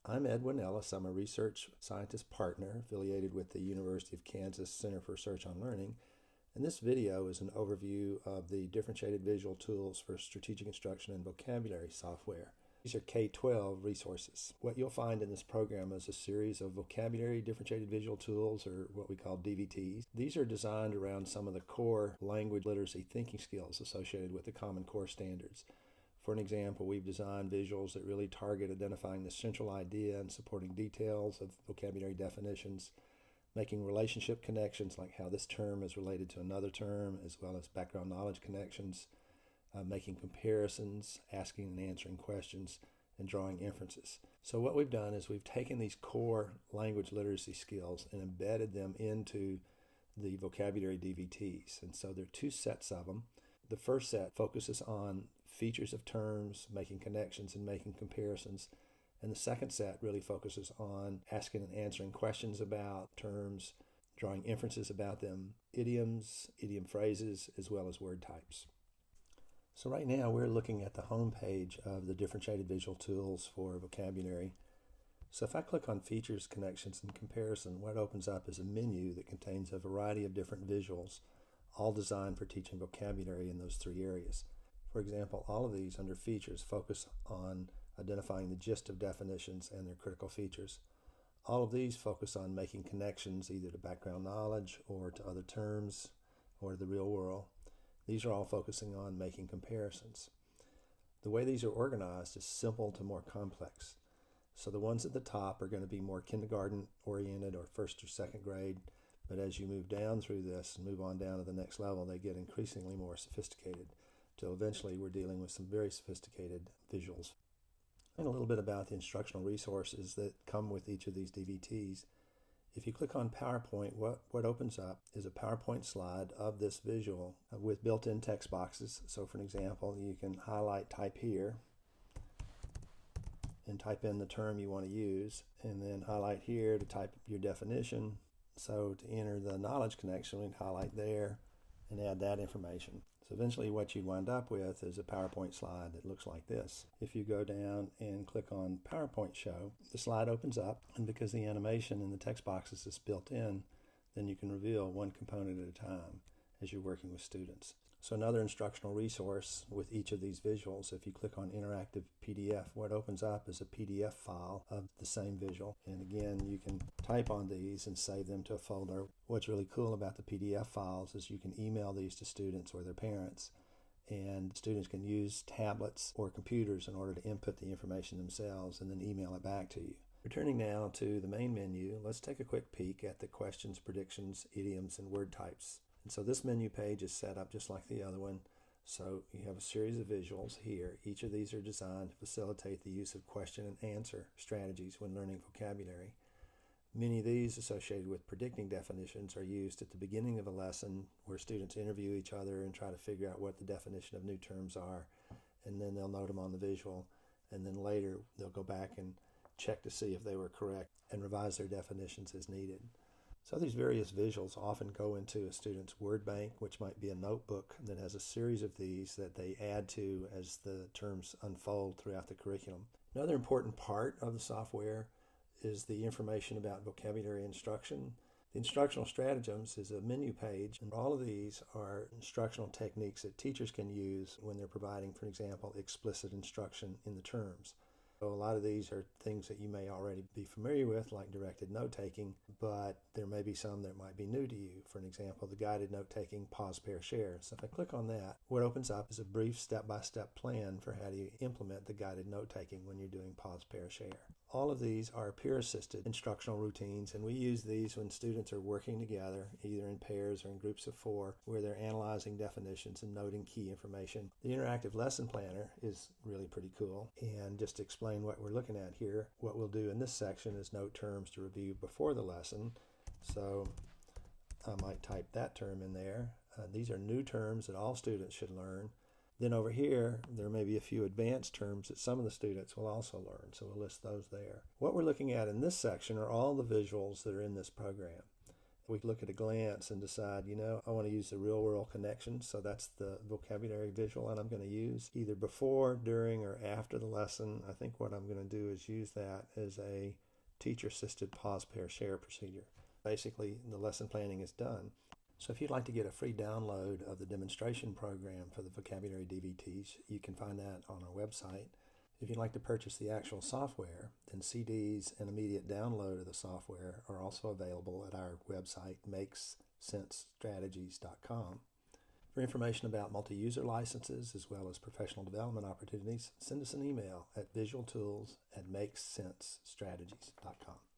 I'm Edwin Ellis. I'm a research scientist partner affiliated with the University of Kansas Center for Research on Learning. And this video is an overview of the differentiated visual tools for strategic instruction and vocabulary software. These are K-12 resources. What you'll find in this program is a series of vocabulary differentiated visual tools, or what we call DVTs. These are designed around some of the core language literacy thinking skills associated with the Common Core standards. For an example, we've designed visuals that really target identifying the central idea and supporting details of vocabulary definitions, making relationship connections like how this term is related to another term, as well as background knowledge connections, making comparisons, asking and answering questions, and drawing inferences. So what we've done is we've taken these core language literacy skills and embedded them into the vocabulary DVTs. And so there are two sets of them. The first set focuses on features of terms, making connections and making comparisons. And the second set really focuses on asking and answering questions about terms, drawing inferences about them, idioms, idiom phrases, as well as word types. So right now we're looking at the home page of the differentiated visual tools for vocabulary. So if I click on Features, Connections, and Comparison, what opens up is a menu that contains a variety of different visuals, all designed for teaching vocabulary in those three areas. For example, all of these under Features focus on identifying the gist of definitions and their critical features. All of these focus on making connections either to background knowledge or to other terms or to the real world. These are all focusing on making comparisons. The way these are organized is simple to more complex. So the ones at the top are going to be more kindergarten oriented or first or second grade, but as you move down through this and move on down to the next level, they get increasingly more sophisticated, till eventually we're dealing with some very sophisticated visuals. And a little bit about the instructional resources that come with each of these DVTs. If you click on PowerPoint, what opens up is a PowerPoint slide of this visual with built-in text boxes. So for an example, you can highlight type here and type in the term you want to use, and then highlight here to type your definition. So to enter the knowledge connection, we can highlight there and add that information. So eventually what you'd wind up with is a PowerPoint slide that looks like this. If you go down and click on PowerPoint Show, the slide opens up, and because the animation in the text boxes is built in, then you can reveal one component at a time as you're working with students. So another instructional resource with each of these visuals, if you click on Interactive PDF, what opens up is a PDF file of the same visual. And again, you can type on these and save them to a folder. What's really cool about the PDF files is you can email these to students or their parents, and students can use tablets or computers in order to input the information themselves and then email it back to you. Returning now to the main menu, let's take a quick peek at the questions, predictions, idioms, and word types. And so this menu page is set up just like the other one. So you have a series of visuals here. Each of these are designed to facilitate the use of question and answer strategies when learning vocabulary. Many of these associated with predicting definitions are used at the beginning of a lesson where students interview each other and try to figure out what the definition of new terms are, and then they'll note them on the visual, and then later they'll go back and check to see if they were correct and revise their definitions as needed. So these various visuals often go into a student's word bank, which might be a notebook that has a series of these that they add to as the terms unfold throughout the curriculum. Another important part of the software is the information about vocabulary instruction. The instructional stratagems is a menu page, and all of these are instructional techniques that teachers can use when they're providing, for example, explicit instruction in the terms. So a lot of these are things that you may already be familiar with, like directed note-taking, but there may be some that might be new to you. For an example, the guided note-taking, pause, pair, share. So if I click on that, what opens up is a brief step-by-step plan for how to implement the guided note-taking when you're doing pause, pair, share. All of these are peer-assisted instructional routines, and we use these when students are working together, either in pairs or in groups of 4, where they're analyzing definitions and noting key information. The interactive lesson planner is really pretty cool, and just to explain what we're looking at here, what we'll do in this section is note terms to review before the lesson. So I might type that term in there. These are new terms that all students should learn. Then over here, there may be a few advanced terms that some of the students will also learn, so we'll list those there. What we're looking at in this section are all the visuals that are in this program. We look at a glance and decide, I want to use the real world connection. So that's the vocabulary visual that I'm going to use either before, during, or after the lesson. I think what I'm going to do is use that as a teacher-assisted pause, pair, share procedure. Basically, the lesson planning is done. So if you'd like to get a free download of the demonstration program for the vocabulary DVTs, you can find that on our website. If you'd like to purchase the actual software, then CDs and immediate download of the software are also available at our website, makessensestrategies.com. For information about multi-user licenses as well as professional development opportunities, send us an email at visualtools@makessensestrategies.com.